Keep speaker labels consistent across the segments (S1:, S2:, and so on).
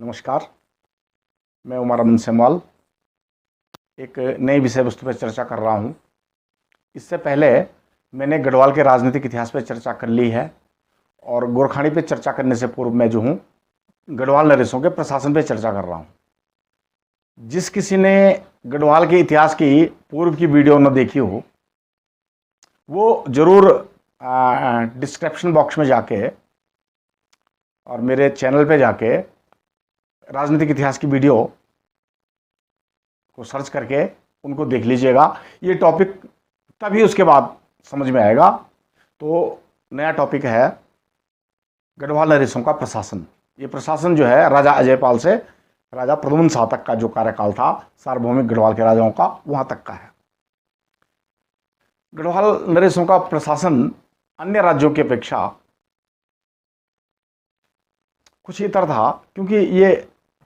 S1: नमस्कार। मैं उमर अमन सेमवाल एक नई विषय वस्तु पर चर्चा कर रहा हूँ। इससे पहले मैंने गढ़वाल के राजनीतिक इतिहास पर चर्चा कर ली है और गोरखानी पे चर्चा करने से पूर्व मैं जो हूँ गढ़वाल नरेशों के प्रशासन पे चर्चा कर रहा हूँ। जिस किसी ने गढ़वाल के इतिहास की पूर्व की वीडियो न देखी हो वो ज़रूर डिस्क्रिप्शन बॉक्स में जाके और मेरे चैनल पे जाके राजनीतिक इतिहास की वीडियो को सर्च करके उनको देख लीजिएगा। ये टॉपिक तभी उसके बाद समझ में आएगा। तो नया टॉपिक है गढ़वाल नरेशों का प्रशासन। ये प्रशासन जो है राजा अजयपाल से राजा प्रद्युम्न शाह तक का जो कार्यकाल था सार्वभौमिक गढ़वाल के राजाओं का, वहां तक का है। गढ़वाल नरेशों का प्रशासन अन्य राज्यों की अपेक्षा कुछ इतर था, क्योंकि ये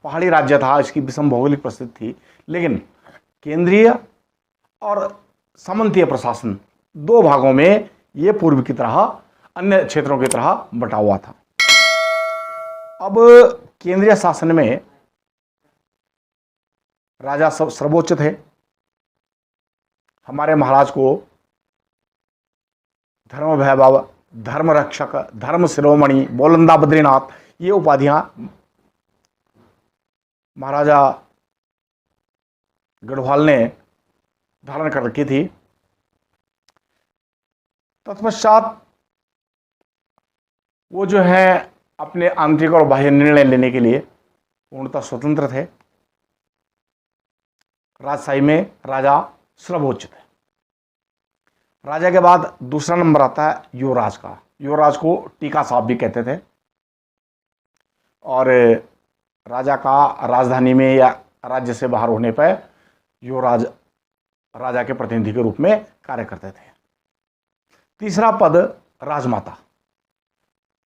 S1: पहाड़ी राज्य था, इसकी विषम भौगोलिक परिस्थिति थी। लेकिन केंद्रीय और सामंतीय प्रशासन दो भागों में ये पूर्व की तरह अन्य क्षेत्रों की तरह बटा हुआ था। अब केंद्रीय शासन में राजा सब सर्वोच्च थे। हमारे महाराज को धर्म वैभव, धर्म रक्षक, धर्म शिरोमणि, बोलंदा बद्रीनाथ, ये उपाधियां महाराजा गढ़वाल ने धारण कर रखी थी। तत्पश्चात वो जो है अपने आंतरिक और बाह्य निर्णय लेने के लिए पूर्णतः स्वतंत्र थे। राजशाही में राजा सर्वोच्च थे। राजा के बाद दूसरा नंबर आता है युवराज का। युवराज को टीका साहब भी कहते थे और राजा का राजधानी में या राज्य से बाहर होने पर युवराज राजा के प्रतिनिधि के रूप में कार्य करते थे। तीसरा पद राजमाता।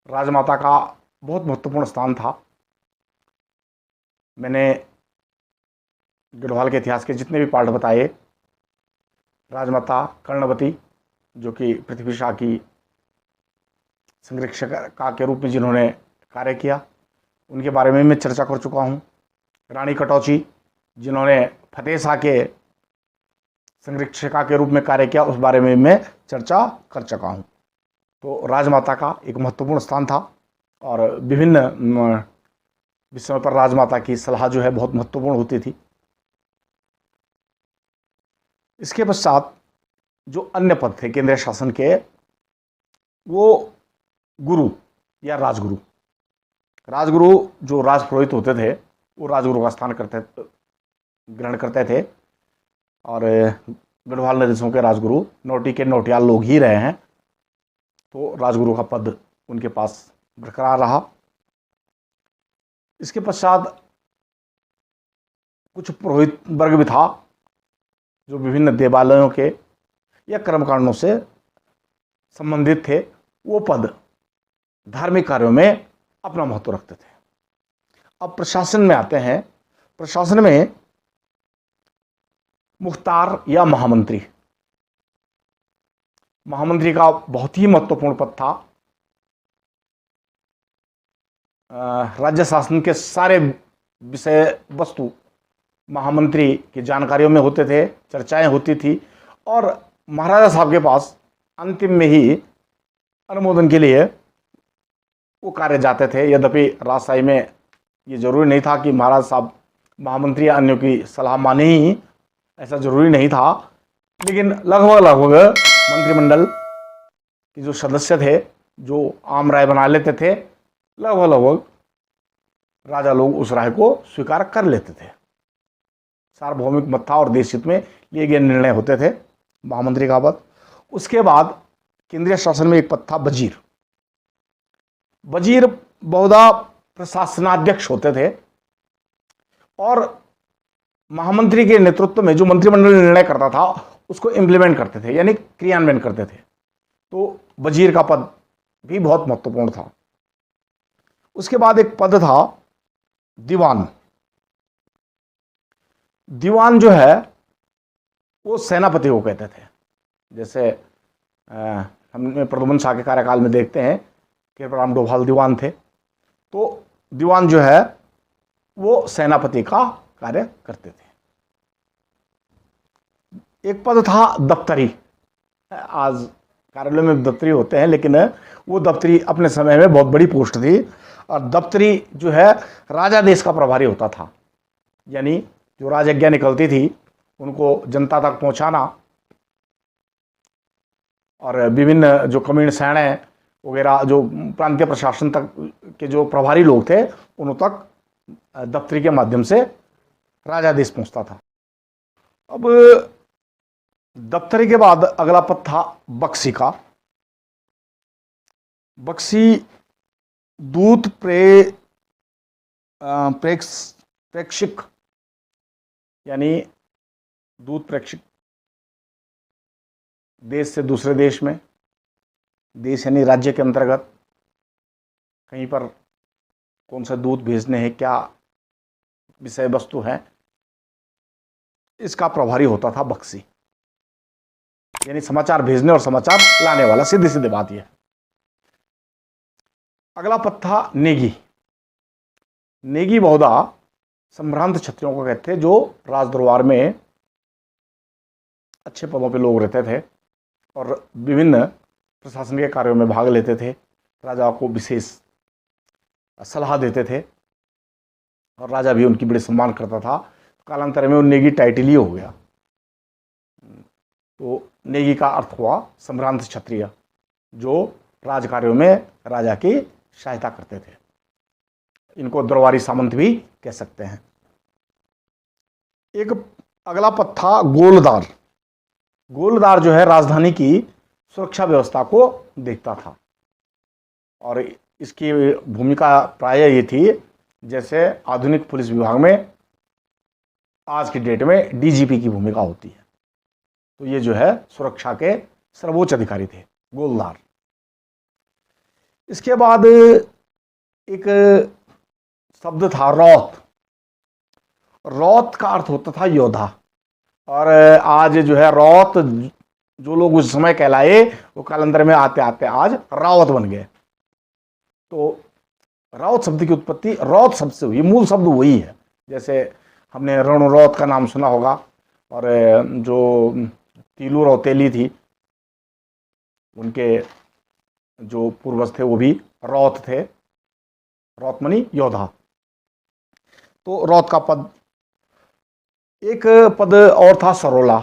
S1: राजमाता का बहुत महत्वपूर्ण स्थान था। मैंने गढ़वाल के इतिहास के जितने भी पाठ बताए, राजमाता कर्णवती जो कि पृथ्वी शाह की संरक्षिका के रूप में जिन्होंने कार्य किया, उनके बारे में मैं चर्चा कर चुका हूँ। रानी कटौची जिन्होंने फतेह शाह के संरक्षिका के रूप में कार्य किया, उस बारे में मैं चर्चा कर चुका हूँ। तो राजमाता का एक महत्वपूर्ण स्थान था और विभिन्न विषयों पर राजमाता की सलाह जो है बहुत महत्वपूर्ण होती थी। इसके पश्चात जो अन्य पद थे केंद्रीय शासन के, वो गुरु या राजगुरु। राजगुरु जो राजपुरोहित होते थे वो राजगुरु का स्थान ग्रहण करते थे और गढ़वाल नरेशों के राजगुरु नौटी के नौटियाल लोग ही रहे हैं, तो राजगुरु का पद उनके पास बरकरार रहा। इसके पश्चात कुछ पुरोहित वर्ग भी था जो विभिन्न देवालयों के या कर्मकांडों से संबंधित थे। वो पद धार्मिक कार्यों में अपना महत्व रखते थे। अब प्रशासन में आते हैं। प्रशासन में मुख्तार या महामंत्री, महामंत्री का बहुत ही महत्वपूर्ण पद था। राज्य शासन के सारे विषय वस्तु महामंत्री की जानकारियों में होते थे, चर्चाएं होती थी और महाराजा साहब के पास अंतिम में ही अनुमोदन के लिए वो कार्य जाते थे। यद्यपि राजशाही में ये जरूरी नहीं था कि महाराज साहब महामंत्री या अन्यों की सलाह माने ही, ऐसा जरूरी नहीं था। लेकिन लगभग मंत्रिमंडल के जो सदस्य थे जो आम राय बना लेते थे, लगभग राजा लोग उस राय को स्वीकार कर लेते थे। सार्वभौमिक मत था और देश हित में लिए गए निर्णय होते थे। महामंत्री का पद। उसके बाद केंद्रीय शासन में एक पद था वजीर। वजीर बहुधा प्रशासनाध्यक्ष होते थे और महामंत्री के नेतृत्व में जो मंत्रिमंडल निर्णय करता था उसको इंप्लीमेंट करते थे, यानी क्रियान्वयन करते थे। तो वजीर का पद भी बहुत महत्वपूर्ण था। उसके बाद एक पद था दीवान। दीवान जो है वो सेनापति को कहते थे। जैसे हमने प्रद्युम्न शाह के कार्यकाल में देखते हैं कि राम डोभाल दीवान थे। तो दीवान जो है वो सेनापति का कार्य करते थे। एक पद था दफ्तरी। आज कार्यालय में दफ्तरी होते हैं, लेकिन वो दफ्तरी अपने समय में बहुत बड़ी पोस्ट थी। और दफ्तरी जो है राजा देश का प्रभारी होता था, यानी जो राजज्ञा निकलती थी उनको जनता तक पहुंचाना, और विभिन्न जो कमीण सैन्य वगैरह जो प्रांतीय प्रशासन तक के जो प्रभारी लोग थे उन तक दफ्तरी के माध्यम से राजादेश पहुंचता था। अब दफ्तरी के बाद अगला पद था बख्शी का। बख्शी दूत प्रेक्षक, यानी दूत प्रेक्षक, देश से दूसरे देश में, देश यानी राज्य के अंतर्गत कहीं पर कौन सा दूत भेजने हैं, क्या विषय वस्तु है, इसका प्रभारी होता था बख्शी, यानी समाचार भेजने और समाचार लाने वाला, सीधी सीधी बात यह। अगला पद था नेगी। नेगी बहुधा संभ्रांत क्षत्रियों को कहते थे, जो राजदरबार में अच्छे पदों पे लोग रहते थे और विभिन्न प्रशासन के कार्यों में भाग लेते थे, राजा को विशेष सलाह देते थे और राजा भी उनकी बड़े सम्मान करता था। कालांतर में वो नेगी टाइटल ही हो गया। तो नेगी का अर्थ हुआ संभ्रांत क्षत्रिय, जो राज कार्यों में राजा की सहायता करते थे। इनको दरबारी सामंत भी कह सकते हैं। एक अगला पद था गोलदार। गोलदार जो है राजधानी की सुरक्षा व्यवस्था को देखता था, और इसकी भूमिका प्राय ये थी जैसे आधुनिक पुलिस विभाग में आज की डेट में डीजीपी की भूमिका होती है। तो ये जो है सुरक्षा के सर्वोच्च अधिकारी थे, गोलदार। इसके बाद एक शब्द था रौत। रौत का अर्थ होता था योद्धा, और आज जो है रौत जो लोग उस समय कहलाए वो कालांतर में आते आते आज रावत बन गए। तो रावत शब्द की उत्पत्ति रौत शब्द से हुई, मूल शब्द वही है। जैसे हमने रणरौत का नाम सुना होगा, और जो तीलू रौतेली थी उनके जो पूर्वज थे वो भी रौत थे, रौत मनी योद्धा। तो रौत का पद। एक पद और था सरोला।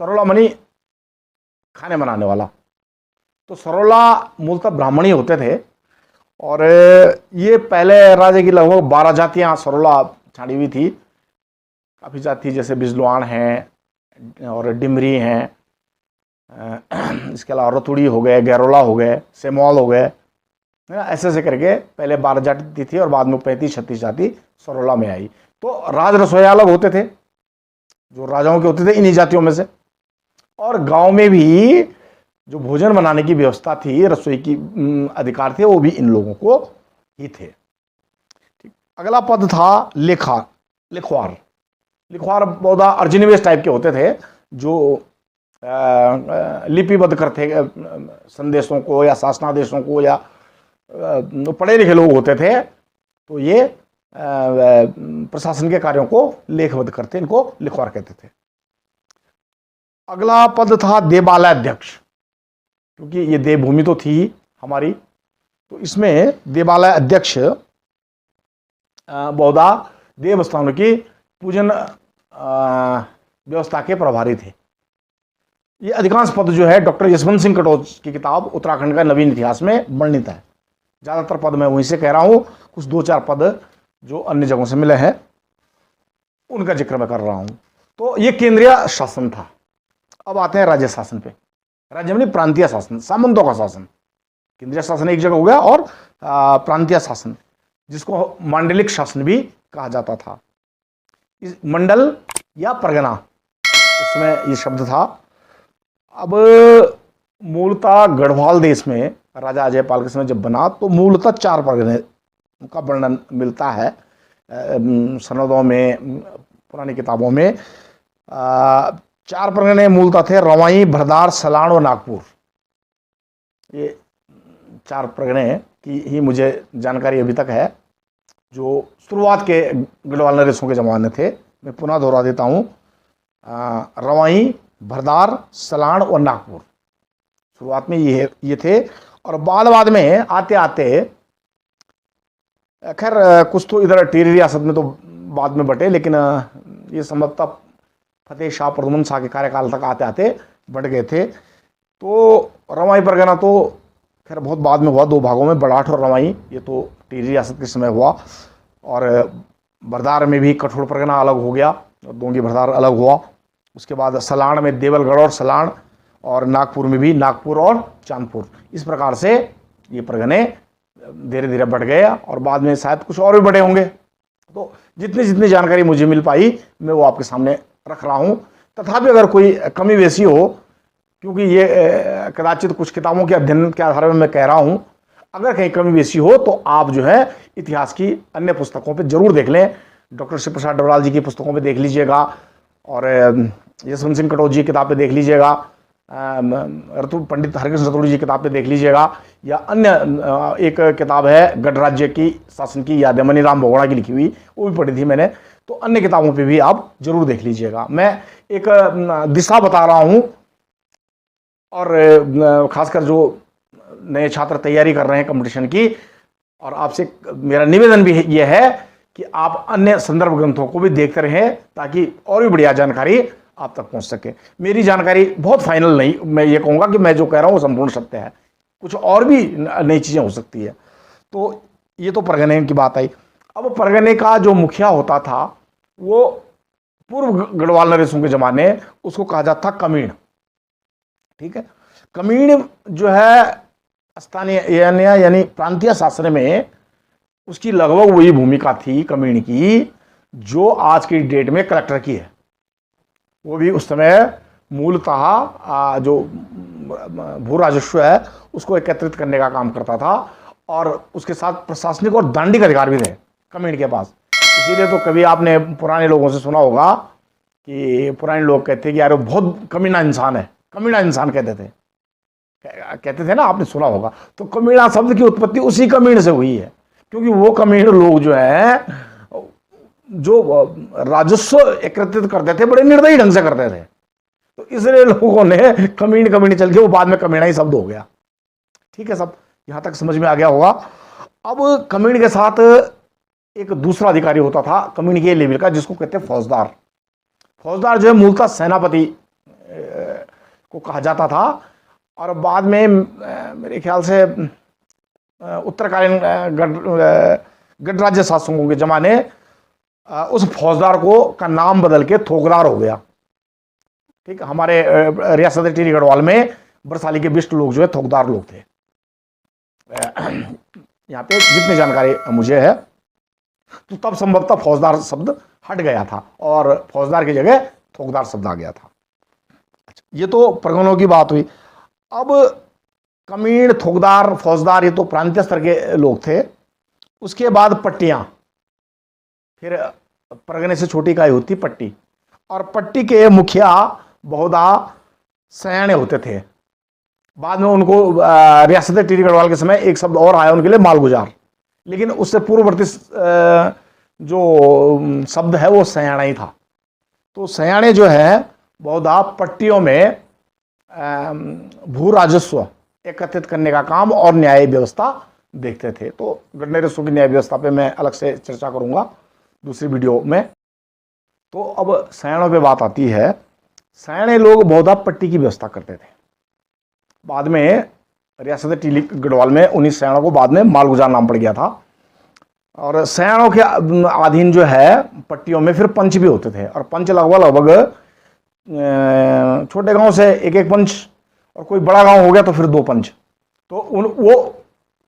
S1: सरोला मनी खाने बनाने वाला। तो सरोला मूलतः ब्राह्मणी होते थे, और ये पहले राज्य की लगभग 12 जातियां सरोला छाड़ी हुई थी। काफ़ी जाति जैसे बिजलवान हैं और डिमरी हैं, इसके अलावा रतुड़ी हो गए, गैरोला हो गए, सेमौल हो गए, ऐसे ऐसे करके पहले 12 जाति थी और बाद में 35-36 जाति सरोला में आई। तो राज रसोईया अलग होते थे जो राजाओं के होते थे इन्हीं जातियों में से, और गांव में भी जो भोजन बनाने की व्यवस्था थी, रसोई की अधिकार थे, वो भी इन लोगों को ही थे। ठीक। अगला पद था लेखा, लिखवार। लिखवार बहुधा अर्जनिवेश टाइप के होते थे, जो लिपिबद्ध करते संदेशों को या शासनादेशों को, या पढ़े लिखे लोग होते थे, तो ये प्रशासन के कार्यों को लेखबद्ध करते, इनको लिखवार कहते थे। अगला पद था देवालय अध्यक्ष, क्योंकि ये देवभूमि तो थी हमारी, तो इसमें देवालय अध्यक्ष बहुधा देवस्थानों की पूजन व्यवस्था के प्रभारी थे। ये अधिकांश पद जो है डॉक्टर यशवंत सिंह कटोच की किताब उत्तराखंड का नवीन इतिहास में वर्णित है। ज़्यादातर पद मैं वहीं से कह रहा हूँ, कुछ 2-4 पद जो अन्य जगहों से मिले हैं उनका जिक्र मैं कर रहा हूँ। तो ये केंद्रीय शासन था। अब आते हैं राज्य शासन पे। राज्य में प्रांतीय शासन, सामंतों का शासन। केंद्रीय शासन एक जगह हो गया, और प्रांतीय शासन जिसको मांडलिक शासन भी कहा जाता था। इस मंडल या परगना उसमें ये शब्द था। अब मूलतः गढ़वाल देश में राजा अजयपाल के समय जब बना, तो मूलतः 4 परगने का वर्णन मिलता है सनदों में, पुरानी किताबों में। 4 परगने मूलतः थे रवाई, भरदार, सलाण और नागपुर। ये 4 परगने की ही मुझे जानकारी अभी तक है, जो शुरुआत के गढ़वाल नरेशों के ज़माने थे, मैं पुनः दोहरा देता हूँ, रवाई, भरदार, सलाण और नागपुर शुरुआत में ये थे। और बाद में आते आते, खैर कुछ तो इधर टिहरी रियासत में तो बाद में बटे, लेकिन ये संभवतः फतेह शाह प्रदुमन शाह के कार्यकाल तक आते आते बढ़ गए थे। तो रवाई परगना तो खैर बहुत बाद में हुआ, 2 भागों में, बड़ाठ और रवाई, ये तो टिहरी रियासत के समय हुआ। और बरदार में भी कठोर परगना अलग हो गया, दोंगी भरदार अलग हुआ। उसके बाद सलाण में देवलगढ़ और सलाण, और नागपुर में भी नागपुर और चांदपुर। इस प्रकार से ये परगने धीरे धीरे बढ़ गए, और बाद में शायद कुछ और भी बड़े होंगे। तो जितनी जितनी जानकारी मुझे मिल पाई मैं वो आपके सामने रख रहा हूँ। तथापि अगर कोई कमी बेसी हो, क्योंकि ये कदाचित कुछ किताबों के अध्ययन के आधार में मैं कह रहा हूँ, अगर कहीं कमी बेसी हो तो आप जो है इतिहास की अन्य पुस्तकों पे जरूर देख लें। डॉक्टर शिव प्रसाद डबराल जी की पुस्तकों पे देख लीजिएगा, और यशवंत सिंह कटोच जी की किताब पे देख लीजिएगा, पंडित हरकृष्ण रतूड़ी जी की किताब पे देख लीजिएगा, या अन्य एक किताब है गढ़राज्य की शासन की यादें, मनीराम भगोड़ा की लिखी हुई, वो भी पढ़ी थी मैंने। तो अन्य किताबों पे भी आप जरूर देख लीजिएगा। मैं एक दिशा बता रहा हूँ, और खासकर जो नए छात्र तैयारी कर रहे हैं कंपटीशन की, और आपसे मेरा निवेदन भी ये है कि आप अन्य संदर्भ ग्रंथों को भी देखते रहें, ताकि और भी बढ़िया जानकारी आप तक पहुंच सके। मेरी जानकारी बहुत फाइनल नहीं, मैं ये कहूँगा कि मैं जो कह रहा हूँ वो संपूर्ण सत्य है, कुछ और भी नई चीज़ें हो सकती है। तो ये तो परगने की बात आई। अब परगने का जो मुखिया होता था वो पूर्व गढ़वाल नरेशों के ज़माने उसको कहा जाता था कमीण। ठीक है, कमीण जो है स्थानीय यानी प्रांतीय शासन में उसकी लगभग वही भूमिका थी कमीण की जो आज की डेट में कलेक्टर की है। वो भी उस समय मूलतः जो भू राजस्व है उसको एकत्रित करने का काम करता था, और उसके साथ प्रशासनिक और दंडिक अधिकार भी थे कमीण के पास। इसीलिए तो कभी आपने पुराने लोगों से सुना होगा कि पुराने लोग कहते कि यार वो बहुत कमीना इंसान है, कमीना इंसान कहते थे ना, आपने सुना होगा। तो कमीना शब्द की उत्पत्ति उसी कमीण से हुई है, क्योंकि वो कमीण लोग जो है जो राजस्व एकत्रित करते थे बड़े निर्दयी ढंग से करते थे। तो इसलिए लोगों ने कमीण चल के वो बाद में कमीना ही शब्द हो गया। ठीक है, सब यहां तक समझ में आ गया होगा। अब कमीण के साथ एक दूसरा अधिकारी होता था कमीण के लेवल का, जिसको कहते हैं फौजदार। फौजदार जो है मूलतः सेनापति को कहा जाता था, और बाद में मेरे ख्याल से उत्तरकालीन गढ़राज्य शासकों के जमाने उस फौजदार का नाम बदल के थोकदार हो गया। ठीक, हमारे रियासत टिहरी गढ़वाल में बरसाली के बिष्ट लोग जो है थोकदार लोग थे। यहाँ पे जितनी जानकारी मुझे है, तो तब संभवतः फौजदार शब्द हट गया था और फौजदार की जगह थोकदार शब्द आ गया था। ये तो परगनों की बात हुई। अब कमीण, थोकदार, फौजदार ये तो प्रांतीय स्तर के लोग थे। उसके बाद पट्टियां, फिर परगने से छोटी इकाई होती पट्टी, और पट्टी के मुखिया बहुधा सयाने होते थे। बाद में उनको रियासत टिहरी गढ़वाल के समय एक शब्द और आया उनके लिए, मालगुजार, लेकिन उससे पूर्ववर्ती जो शब्द है वो सयाना ही था। तो सयाने जो है बहुधा पट्टियों में भू राजस्व एकत्रित करने का काम और न्याय व्यवस्था देखते थे। तो गढ़नरेशों की न्याय व्यवस्था पे मैं अलग से चर्चा करूंगा दूसरी वीडियो में। तो अब सयानों पे बात आती है। सयाने लोग बहुधा पट्टी की व्यवस्था करते थे। बाद में रियासत टिहरी गढ़वाल में 19 सयानों को बाद में मालगुजार नाम पड़ गया था। और सयानों के अधीन जो है पट्टियों में फिर पंच भी होते थे, और पंच लगभग छोटे गांव से एक एक पंच, और कोई बड़ा गांव हो गया तो फिर 2 पंच। तो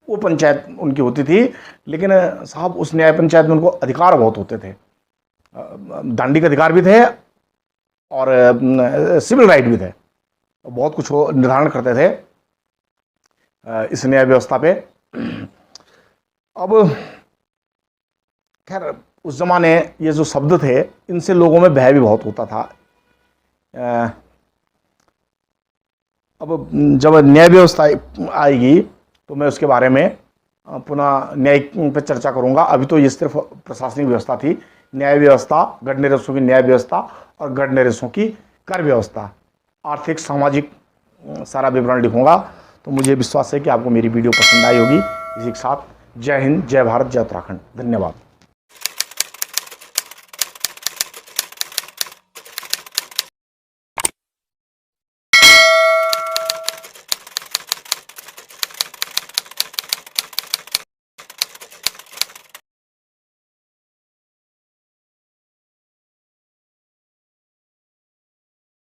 S1: वो पंचायत उनकी होती थी। लेकिन साहब उस न्याय पंचायत में उनको अधिकार बहुत होते थे, दंडिक अधिकार भी थे और सिविल राइट भी थे, बहुत कुछ वो निर्धारण करते थे इस न्याय व्यवस्था पे। अब खैर उस जमाने ये जो शब्द थे इनसे लोगों में भय भी बहुत होता था। अब जब न्याय व्यवस्था आएगी तो मैं उसके बारे में पुनः न्यायिक पर चर्चा करूंगा। अभी तो ये सिर्फ प्रशासनिक व्यवस्था थी, न्याय व्यवस्था, गढ़ निरसों की न्याय व्यवस्था और गढ़ निरसों की कर व्यवस्था, आर्थिक सामाजिक सारा विवरण लिखूंगा। तो मुझे विश्वास है कि आपको मेरी वीडियो पसंद आई होगी। इसी के साथ जय हिंद, जय भारत, जय उत्तराखंड। धन्यवाद।